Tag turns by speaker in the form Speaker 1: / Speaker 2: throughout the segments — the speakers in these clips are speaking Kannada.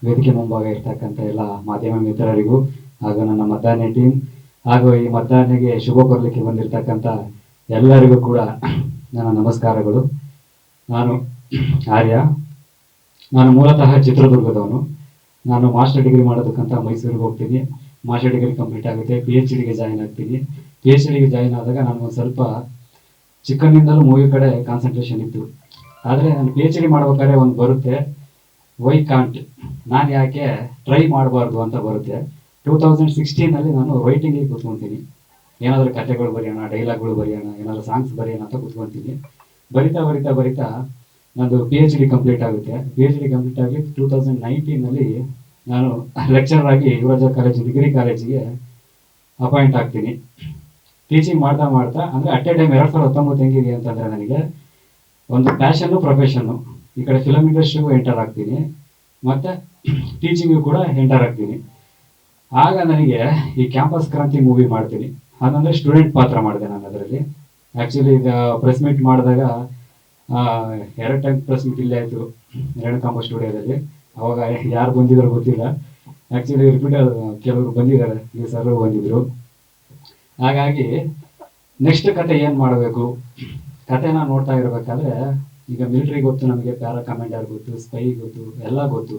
Speaker 1: ವೇದಿಕೆ ಮುಂಭಾಗ ಇರ್ತಕ್ಕಂಥ ಎಲ್ಲ ಮಾಧ್ಯಮ ಮಿತ್ರರಿಗೂ ಹಾಗೂ ನನ್ನ ಮತದಾನ ಟೀಮ್ ಹಾಗೂ ಈ ಮತದಾನಿಗೆ ಶುಭ ಕೋರಲಿಕ್ಕೆ ಬಂದಿರತಕ್ಕಂಥ ಎಲ್ಲರಿಗೂ ಕೂಡ ನನ್ನ ನಮಸ್ಕಾರಗಳು. ನಾನು ಆರ್ಯ. ನಾನು ಮೂಲತಃ ಚಿತ್ರದುರ್ಗದವನು. ನಾನು ಮಾಸ್ಟರ್ ಡಿಗ್ರಿ ಮಾಡೋದಕ್ಕಂತ ಮೈಸೂರಿಗೆ ಹೋಗ್ತೀನಿ. ಮಾಸ್ಟರ್ ಡಿಗ್ರಿ ಕಂಪ್ಲೀಟ್ ಆಗುತ್ತೆ, PhDಗೆ ಜಾಯಿನ್ ಆಗ್ತೀನಿ. PhDಗೆ ಜಾಯಿನ್ ಆದಾಗ ನಾನು ಒಂದು ಸ್ವಲ್ಪ ಚಿಕ್ಕನಿಂದಲೂ ಮೂವಿ ಕಡೆ ಕಾನ್ಸಂಟ್ರೇಷನ್ ಇತ್ತು. ಆದರೆ ನಾನು PhD ಮಾಡ್ಬೇಕಾದ್ರೆ ಒಂದು ಬರುತ್ತೆ, ವೈ ಕಾಂಟ್, ನಾನು ಯಾಕೆ ಟ್ರೈ ಮಾಡಬಾರ್ದು ಅಂತ ಬರುತ್ತೆ. 2016 ನಾನು ರೈಟಿಂಗಿಗೆ ಕೂತ್ಕೊತೀನಿ. ಏನಾದರೂ ಕಥೆಗಳು ಬರೆಯೋಣ, ಡೈಲಾಗ್ಗಳು ಬರೆಯೋಣ, ಏನಾದರೂ ಸಾಂಗ್ಸ್ ಬರೆಯೋಣ ಅಂತ ಕೂತ್ಕೊತೀನಿ. ಬರಿತಾ ಬರಿತಾ ಬರಿತಾ ನಂದು PhD ಕಂಪ್ಲೀಟ್ ಆಗುತ್ತೆ. PhD ಕಂಪ್ಲೀಟ್ ಆಗಿ 2019 ನಾನು ಲೆಕ್ಚರರ್ ಆಗಿ ಯುವರಾಜ ಕಾಲೇಜು ಡಿಗ್ರಿ ಕಾಲೇಜಿಗೆ ಅಪಾಯಿಂಟ್ ಆಗ್ತೀನಿ. ಟೀಚಿಂಗ್ ಮಾಡ್ತಾ ಮಾಡ್ತಾ ಅಂದರೆ ಅಟ್ ಎ ಟೈಮ್ 2019 ಹೆಂಗಿದೆ ಅಂತಂದರೆ ನನಗೆ ಒಂದು ಪ್ಯಾಷನ್ನು ಪ್ರೊಫೆಷನ್ನು, ಈ ಕಡೆ ಫಿಲಮ್ ಇಂಡಸ್ಟ್ರಿಗೂ ಎಂಟರ್ ಆಗ್ತೀನಿ ಮತ್ತು ಟೀಚಿಂಗು ಕೂಡ ಎಂಟರ್ ಆಗ್ತೀನಿ. ಆಗ ನನಗೆ ಈ ಕ್ಯಾಂಪಸ್ ಕ್ರಾಂತಿ ಮೂವಿ ಮಾಡ್ತೀನಿ. ಅದಂದರೆ ಸ್ಟೂಡೆಂಟ್ ಪಾತ್ರ ಮಾಡಿದೆ ನಾನು ಅದರಲ್ಲಿ. ಆ್ಯಕ್ಚುಲಿ ಈಗ ಪ್ರೆಸ್ ಮೀಟ್ ಮಾಡಿದಾಗ 2 ಟೈಮ್ ಪ್ರೆಸ್ ಮೀಟ್ ಇಲ್ಲೇ ಆಯಿತು, ರೇಣುಕಾಂಬ ಸ್ಟುಡಿಯೋದಲ್ಲಿ. ಅವಾಗ ಯಾರು ಬಂದಿದ್ರು ಗೊತ್ತಿಲ್ಲ. ಆ್ಯಕ್ಚುಲಿ ರಿಪೀಟರ್ ಕೆಲವರು ಬಂದಿದ್ದಾರೆ, ಈ ಸರ್ ಬಂದಿದ್ದರು. ಹಾಗಾಗಿ ನೆಕ್ಸ್ಟ್ ಕತೆ ಏನು ಮಾಡಬೇಕು, ಕತೆನ ನೋಡ್ತಾ ಇರಬೇಕಾದ್ರೆ ಈಗ ಮಿಲಿಟ್ರಿ ಗೊತ್ತು ನಮಗೆ, ಪ್ಯಾರಾ ಕಮಾಂಡರ್ ಗೊತ್ತು, ಸ್ಪೈ ಗೊತ್ತು, ಎಲ್ಲ ಗೊತ್ತು.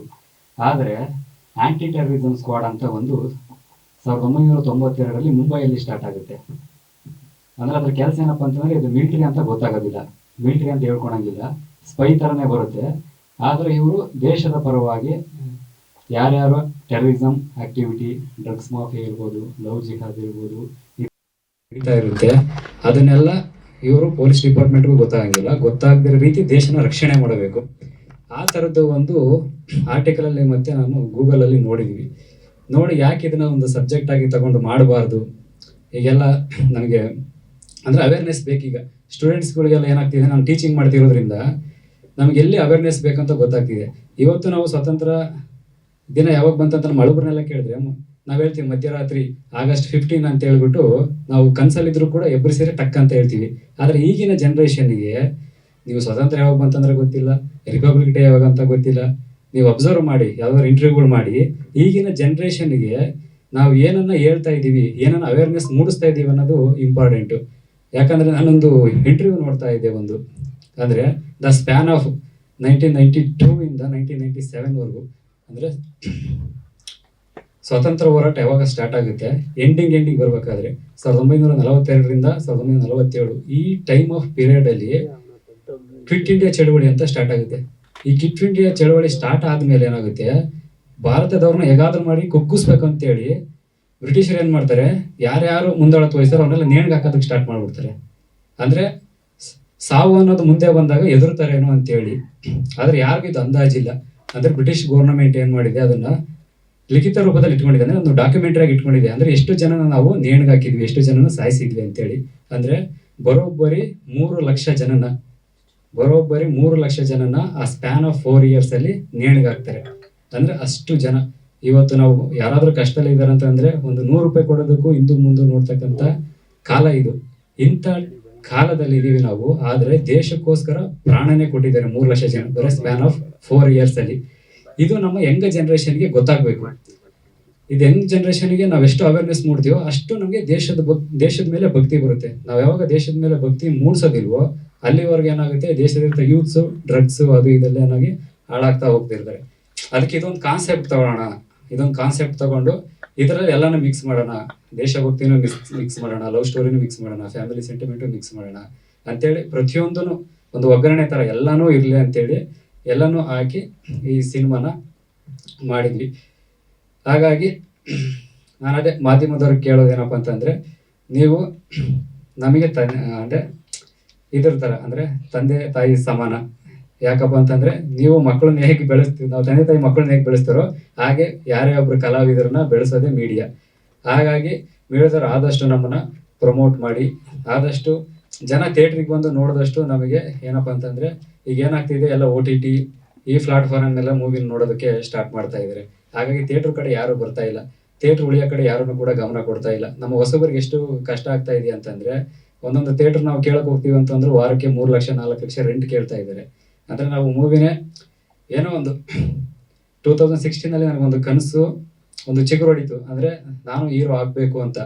Speaker 1: ಆದರೆ ಆ್ಯಂಟಿ ಟೆರರಿಸಮ್ ಸ್ಕ್ವಾಡ್ ಅಂತ ಒಂದು 1992 ಮುಂಬೈಯಲ್ಲಿ ಸ್ಟಾರ್ಟ್ ಆಗುತ್ತೆ. ಅಂದರೆ ಅದ್ರ ಕೆಲಸ ಏನಪ್ಪ ಅಂತಂದರೆ ಇದು ಮಿಲಿಟ್ರಿ ಅಂತ ಗೊತ್ತಾಗೋದಿಲ್ಲ, ಮಿಲಿಟ್ರಿ ಅಂತ ಹೇಳ್ಕೊಳಂಗಿಲ್ಲ, ಸ್ಪೈ ಥರನೇ ಬರುತ್ತೆ. ಆದರೆ ಇವರು ದೇಶದ ಪರವಾಗಿ ಯಾರ್ಯಾರು ಟೆರರಿಸಮ್ ಆಕ್ಟಿವಿಟಿ, ಡ್ರಗ್ಸ್ ಮಾಫಿಯಾ ಇರ್ಬೋದು, ಲವ್ ಜಿಹಾದ್ ಇರ್ಬೋದು ನಡೀತಾ ಇರುತ್ತೆ, ಅದನ್ನೆಲ್ಲ ಇವರು ಪೊಲೀಸ್ ಡಿಪಾರ್ಟ್ಮೆಂಟ್ಗೂ ಗೊತ್ತಾಗಂಗಿಲ್ಲ, ಗೊತ್ತಾಗದಿರೋ ರೀತಿ ದೇಶನ ರಕ್ಷಣೆ ಮಾಡಬೇಕು. ಆ ಥರದ್ದು ಒಂದು ಆರ್ಟಿಕಲಲ್ಲಿ ಮತ್ತೆ ನಾನು ಗೂಗಲಲ್ಲಿ ನೋಡಿದ್ವಿ. ನೋಡಿ ಯಾಕೆ ಇದನ್ನ ಒಂದು ಸಬ್ಜೆಕ್ಟ್ ಆಗಿ ತಗೊಂಡು ಮಾಡಬಾರ್ದು, ಈಗೆಲ್ಲ ನನಗೆ ಅಂದರೆ ಅವೇರ್ನೆಸ್ ಬೇಕೀಗ ಸ್ಟೂಡೆಂಟ್ಸ್ಗಳಿಗೆಲ್ಲ. ಏನಾಗ್ತಿದೆ, ನಾನು ಟೀಚಿಂಗ್ ಮಾಡ್ತಿರೋದ್ರಿಂದ ನಮಗೆ ಎಲ್ಲಿ ಅವೇರ್ನೆಸ್ ಬೇಕಂತ ಗೊತ್ತಾಗ್ತಿದೆ. ಇವತ್ತು ನಾವು ಸ್ವತಂತ್ರ ದಿನ ಯಾವಾಗ ಬಂತಂತ ನಮ್ಮ ಅಳುಬ್ರನ್ನೆಲ್ಲ ಕೇಳಿದ್ರೆ ನಾವು ಹೇಳ್ತೀವಿ ಮಧ್ಯರಾತ್ರಿ August 15 ಅಂತ ಹೇಳ್ಬಿಟ್ಟು ನಾವು ಕನ್ಸಲ್ಲಿದ್ರು ಕೂಡ ಎಬ್ಬರಿಸಿದ್ರೆ ಟಕ್ ಅಂತ ಹೇಳ್ತೀವಿ. ಆದರೆ ಈಗಿನ ಜನ್ರೇಷನ್ಗೆ ನೀವು ಸ್ವತಂತ್ರ ಯಾವಾಗ ಬಂತಂದ್ರೆ ಗೊತ್ತಿಲ್ಲ, ರಿಪಬ್ಲಿಕ್ ಡೇ ಯಾವಾಗ ಅಂತ ಗೊತ್ತಿಲ್ಲ. ನೀವು ಅಬ್ಸರ್ವ್ ಮಾಡಿ, ಯಾವ್ದಾದ್ರು ಇಂಟರ್ವ್ಯೂಗಳು ಮಾಡಿ, ಈಗಿನ ಜನ್ರೇಷನ್ಗೆ ನಾವು ಏನನ್ನ ಹೇಳ್ತಾ ಇದ್ದೀವಿ, ಏನನ್ನ ಅವೇರ್ನೆಸ್ ಮೂಡಿಸ್ತಾ ಇದ್ದೀವಿ ಅನ್ನೋದು ಇಂಪಾರ್ಟೆಂಟು. ಯಾಕಂದರೆ ನಾನೊಂದು ಇಂಟರ್ವ್ಯೂ ನೋಡ್ತಾ ಇದ್ದೆ ಒಂದು, ಅಂದರೆ ದ ಸ್ಪ್ಯಾನ್ ಆಫ್ 1992 ಇಂದ 1997ವರೆಗೂ, ಅಂದರೆ ಸ್ವಾತಂತ್ರ್ಯ ಹೋರಾಟ ಯಾವಾಗ ಸ್ಟಾರ್ಟ್ ಆಗುತ್ತೆ, ಎಂಡಿಂಗ್ ಬರಬೇಕಾದ್ರೆ 1942ರಿಂದ 1947 ಈ ಟೈಮ್ ಆಫ್ ಪೀರಿಯಡಲ್ಲಿ ಕ್ವಿಟ್ ಇಂಡಿಯಾ ಚಳವಳಿ ಅಂತ ಸ್ಟಾರ್ಟ್ ಆಗುತ್ತೆ. ಈ ಕ್ವಿಟ್ ಇಂಡಿಯಾ ಚಳವಳಿ ಸ್ಟಾರ್ಟ್ ಆದಮೇಲೆ ಏನಾಗುತ್ತೆ, ಭಾರತದವ್ರನ್ನ ಹೇಗಾದ್ರೂ ಮಾಡಿ ಕುಗ್ಗಿಸ್ಬೇಕಂತೇಳಿ ಬ್ರಿಟಿಷರು ಏನು ಮಾಡ್ತಾರೆ, ಯಾರ್ಯಾರು ಮುಂದಾಳತ್ವ ವಹಿಸ್ತಾರೋ ಅವನ್ನೆಲ್ಲ ನೇಣಿಗೆ ಹಾಕೋದಕ್ಕೆ ಸ್ಟಾರ್ಟ್ ಮಾಡಿಬಿಡ್ತಾರೆ. ಅಂದರೆ ಸಾವು ಅನ್ನೋದು ಮುಂದೆ ಬಂದಾಗ ಎದುರ್ತಾರೇನೋ ಅಂತೇಳಿ. ಆದರೆ ಯಾರಿಗೂ ಇದು ಅಂದಾಜಿಲ್ಲ. ಅಂದರೆ ಬ್ರಿಟಿಷ್ ಗೌರ್ಮೆಂಟ್ ಏನು ಮಾಡಿದೆ, ಅದನ್ನು ಲಿಖಿತ ರೂಪದಲ್ಲಿ ಇಟ್ಕೊಂಡಿದೆ, ಅಂದರೆ ಒಂದು ಡಾಕ್ಯುಮೆಂಟ್ರಿಯಾಗಿ ಇಟ್ಕೊಂಡಿದೆ. ಅಂದರೆ ಎಷ್ಟು ಜನನ ನಾವು ನೇಣಿಗೆ ಹಾಕಿದ್ವಿ, ಎಷ್ಟು ಜನನ ಸಾಯಿಸಿದ್ವಿ ಅಂತೇಳಿ. ಅಂದರೆ ಬರೋಬ್ಬರಿ 3 ಲಕ್ಷ ಜನನ ಆ ಸ್ಪ್ಯಾನ್ ಆಫ್ 4 ಇಯರ್ಸಲ್ಲಿ ನೇಣಿಗೆ ಹಾಕ್ತಾರೆ. ಅಂದರೆ ಅಷ್ಟು ಜನ. ಇವತ್ತು ನಾವು ಯಾರಾದರೂ ಕಷ್ಟದಲ್ಲಿ ಇದ್ದಾರೆ ಅಂತಂದರೆ ಒಂದು 100 ರೂಪಾಯಿ ಕೊಡೋದಕ್ಕೂ ಹಿಂದೂ ಮುಂದೆ ನೋಡ್ತಕ್ಕಂಥ ಕಾಲ ಇದು. ಇಂಥ ಕಾಲದಲ್ಲಿ ಇದೀವಿ ನಾವು. ಆದರೆ ದೇಶಕ್ಕೋಸ್ಕರ ಪ್ರಾಣನೇ ಕೊಟ್ಟಿದ್ದಾರೆ 3 ಲಕ್ಷ ಜನ ಬರೋ ಸ್ಪ್ಯಾನ್ ಆಫ್ 4 ಇಯರ್ಸಲ್ಲಿ. ಇದು ನಮ್ಮ ಯಂಗ್ ಜನ್ರೇಷನ್ಗೆ ಗೊತ್ತಾಗಬೇಕು. ಇದು ಯಂಗ್ ಜನ್ರೇಷನ್ಗೆ ನಾವು ಎಷ್ಟು ಅವೇರ್ನೆಸ್ ಮೂಡ್ತೀವೋ ಅಷ್ಟು ನಮಗೆ ದೇಶದ ಮೇಲೆ ಭಕ್ತಿ ಬರುತ್ತೆ. ನಾವು ಯಾವಾಗ ದೇಶದ ಮೇಲೆ ಭಕ್ತಿ ಮೂಡಿಸೋದಿಲ್ವೋ ಅಲ್ಲಿವರೆಗೆ ಏನಾಗುತ್ತೆ, ದೇಶದ ಯೂತ್ಸು, ಡ್ರಗ್ಸು, ಅದು ಇದೆಲ್ಲ ಏನಾಗಿ ಹಾಳಾಗ್ತಾ ಹೋಗ್ತಿರ್ತಾರೆ. ಅದಕ್ಕೆ ಇದೊಂದು ಕಾನ್ಸೆಪ್ಟ್ ತಗೊಂಡು ಇದರಲ್ಲಿ ಎಲ್ಲನೂ ಮಿಕ್ಸ್ ಮಾಡೋಣ, ದೇಶಭಕ್ತಿನೂ ಮಿಕ್ಸ್ ಮಾಡೋಣ, ಲವ್ ಸ್ಟೋರಿನೂ ಮಿಕ್ಸ್ ಮಾಡೋಣ, ಫ್ಯಾಮಿಲಿ ಸೆಂಟಿಮೆಂಟು ಮಿಕ್ಸ್ ಮಾಡೋಣ ಅಂತೇಳಿ ಪ್ರತಿಯೊಂದೂ ಒಂದು ಒಗ್ಗರಣೆ ಥರ ಎಲ್ಲನೂ ಇರಲಿ ಅಂತೇಳಿ ಎಲ್ಲನೂ ಹಾಕಿ ಈ ಸಿನಿಮಾನ ಮಾಡಿದ್ವಿ. ಹಾಗಾಗಿ ನಾನು ಅದೇ ಮಾಧ್ಯಮದವ್ರಿಗೆ ಕೇಳೋದೇನಪ್ಪ ಅಂತಂದರೆ, ನೀವು ನಮಗೆ ಅಂದರೆ ಇದ್ರ ಥರ, ಅಂದರೆ ತಂದೆ ತಾಯಿ ಸಮಾನ. ಯಾಕಪ್ಪ ಅಂತಂದರೆ ನೀವು ಮಕ್ಕಳನ್ನ ಹೇಗೆ ಬೆಳೆಸ್ತೀವಿ, ನಾವು ತಂದೆ ತಾಯಿ ಮಕ್ಕಳನ್ನ ಹೇಗೆ ಬೆಳೆಸ್ತಾರೋ ಹಾಗೆ ಯಾರೇ ಒಬ್ಬರು ಕಲಾವಿದರನ್ನ ಬೆಳೆಸೋದೇ ಮೀಡಿಯಾ. ಹಾಗಾಗಿ ಮೀಡಿಯಾದವ್ರು ಆದಷ್ಟು ನಮ್ಮನ್ನು ಪ್ರಮೋಟ್ ಮಾಡಿ, ಆದಷ್ಟು ಜನ ಥಿಯೇಟ್ರಿಗೆ ಬಂದು ನೋಡಿದಷ್ಟು ನಮಗೆ ಏನಪ್ಪ ಅಂತಂದರೆ, ಈಗ ಏನಾಗ್ತಿದೆ, ಎಲ್ಲ OTT ಈ ಪ್ಲಾಟ್ಫಾರ್ಮ್ನೆಲ್ಲ ಮೂವಿನ ನೋಡೋದಕ್ಕೆ ಸ್ಟಾರ್ಟ್ ಮಾಡ್ತಾ ಇದ್ದಾರೆ. ಹಾಗಾಗಿ ಥಿಯೇಟ್ರ್ ಕಡೆ ಯಾರೂ ಬರ್ತಾ ಇಲ್ಲ, ಥಿಯೇಟ್ರ್ ಉಳಿಯೋ ಕಡೆ ಯಾರನ್ನು ಕೂಡ ಗಮನ ಕೊಡ್ತಾ ಇಲ್ಲ. ನಮ್ಮ ಹೊಸಬರಿಗೆ ಎಷ್ಟು ಕಷ್ಟ ಆಗ್ತಾ ಇದೆ ಅಂತಂದರೆ, ಒಂದೊಂದು ಥಿಯೇಟ್ರ್ ನಾವು ಕೇಳಕ್ಕೆ ಹೋಗ್ತೀವಿ ಅಂತಂದ್ರೆ ವಾರಕ್ಕೆ 3 ಲಕ್ಷ 4 ಲಕ್ಷ ರೆಂಟ್ ಕೇಳ್ತಾ ಇದ್ದಾರೆ. ಅಂದರೆ ನಾವು ಮೂವಿನೇ ಏನೋ ಒಂದು 2016 ನನಗೊಂದು ಕನಸು, ಒಂದು ಚಿಗುರು ಹೊಡಿತು. ಅಂದರೆ ನಾನು ಹೀರೋ ಆಗಬೇಕು ಅಂತ.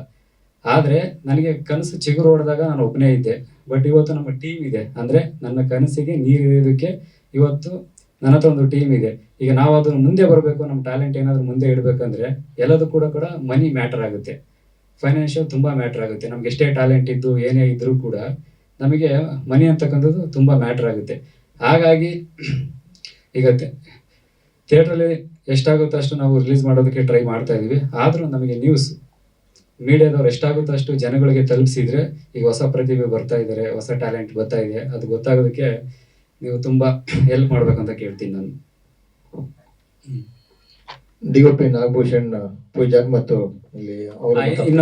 Speaker 1: ಆದರೆ ನನಗೆ ಕನಸು ಚಿಗುರು ಹೊಡೆದಾಗ ನಾನು ಒಬ್ಬನೇ ಇದ್ದೆ. ಬಟ್ ಇವತ್ತು ನಮ್ಮ ಟೀಮ್ ಇದೆ. ಅಂದರೆ ನನ್ನ ಕನಸಿಗೆ ನೀರು ಇರೋದಕ್ಕೆ ಇವತ್ತು ನನ್ನ ಹತ್ರ ಒಂದು ಟೀಮ್ ಇದೆ. ಈಗ ನಾವು ಅದನ್ನು ಮುಂದೆ ಬರಬೇಕು, ನಮ್ಮ ಟ್ಯಾಲೆಂಟ್ ಏನಾದರೂ ಮುಂದೆ ಇಡಬೇಕಂದ್ರೆ ಎಲ್ಲದೂ ಕೂಡ ಮನಿ ಮ್ಯಾಟರ್ ಆಗುತ್ತೆ. ಫೈನಾನ್ಷಿಯಲ್ ತುಂಬ ಮ್ಯಾಟರ್ ಆಗುತ್ತೆ. ನಮ್ಗೆ ಎಷ್ಟೇ ಟ್ಯಾಲೆಂಟ್ ಇದ್ದು ಏನೇ ಇದ್ದರೂ ಕೂಡ ನಮಗೆ ಮನಿ ಅಂತಕ್ಕಂಥದ್ದು ತುಂಬ ಮ್ಯಾಟರ್ ಆಗುತ್ತೆ. ಹಾಗಾಗಿ ಈಗ ಥಿಯೇಟ್ರಲ್ಲಿ ಎಷ್ಟಾಗುತ್ತೋ ಅಷ್ಟು ನಾವು ರಿಲೀಸ್ ಮಾಡೋದಕ್ಕೆ ಟ್ರೈ ಮಾಡ್ತಾ ಇದ್ದೀವಿ. ಆದರೂ ನಮಗೆ ಮೀಡಿಯಾದವ್ರು ಎಷ್ಟಾಗುತ್ತೋ ಅಷ್ಟು ಜನಗಳಿಗೆ ತಲುಪಿಸಿದ್ರೆ, ಈಗ ಹೊಸ ಪ್ರತಿಭೆ ಬರ್ತಾ ಇದ್ದಾರೆ, ಹೊಸ ಟ್ಯಾಲೆಂಟ್ ಬರ್ತಾ ಇದೆ, ಅದು ಗೊತ್ತಾಗೋದಕ್ಕೆ ನೀವು ತುಂಬ ಹೆಲ್ಪ್ ಮಾಡ್ಬೇಕಂತ ಕೇಳ್ತೀನಿ ನಾನು.
Speaker 2: ಡಿಒಪಿ ನಾಗಭೂಷಣ್ ಪೂಜಾರ್ ಮತ್ತು ಇಲ್ಲಿ ಅವರು